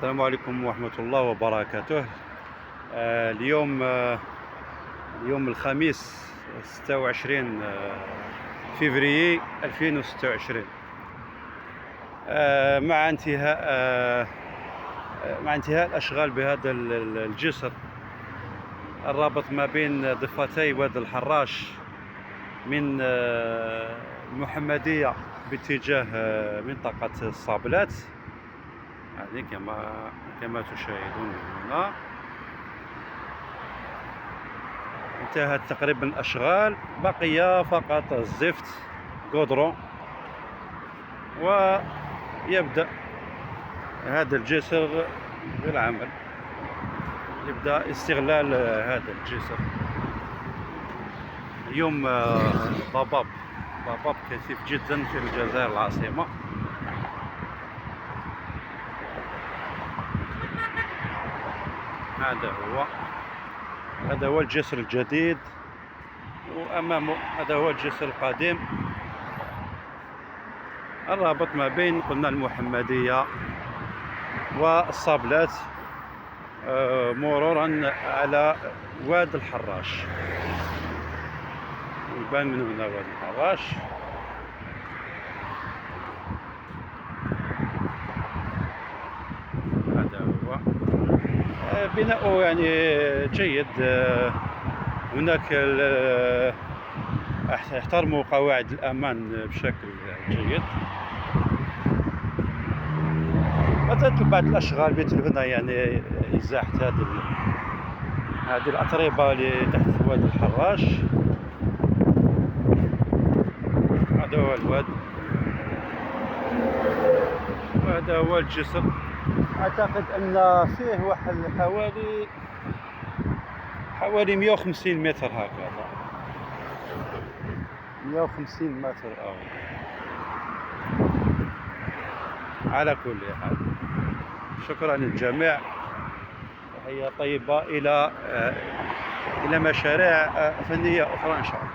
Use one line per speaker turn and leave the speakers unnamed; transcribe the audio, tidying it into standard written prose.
السلام عليكم ورحمة الله وبركاته. اليوم يوم الخميس 26 فبراير 2026. مع انتهاء الأشغال بهذا الجسر الرابط ما بين ضفتي وادي الحراش من المحمدية باتجاه منطقة الصابلات. هذه كما تشاهدون هنا انتهت تقريبا الأشغال، بقي فقط الزفت غودرون، ويبدأ هذا الجسر بالعمل، يبدأ استغلال هذا الجسر. اليوم ضباب كثيف جدا في الجزائر العاصمة. هذا هو الجسر الجديد، وأمامه هذا هو الجسر القديم الرابط ما بين قلنا المحمدية والصابلات، مرورا على وادي الحراش. يبان من هنا وادي الحراش. هذا هو بناؤه يعني جيد. هناك احترموا قواعد الأمان بشكل جيد. بدأت بعض الأشغال مثل هنا، يعني إزاحة هذه الأتربة اللي تحت وادي الحراش. هذا هو الواد، وهذا هو الجسر. أعتقد أن فيه واحد حوالي 150 متر هكذا، 150 متر أو على كل حال. شكرا للجميع، تحية طيبة إلى مشاريع فنية أخرى إن شاء الله.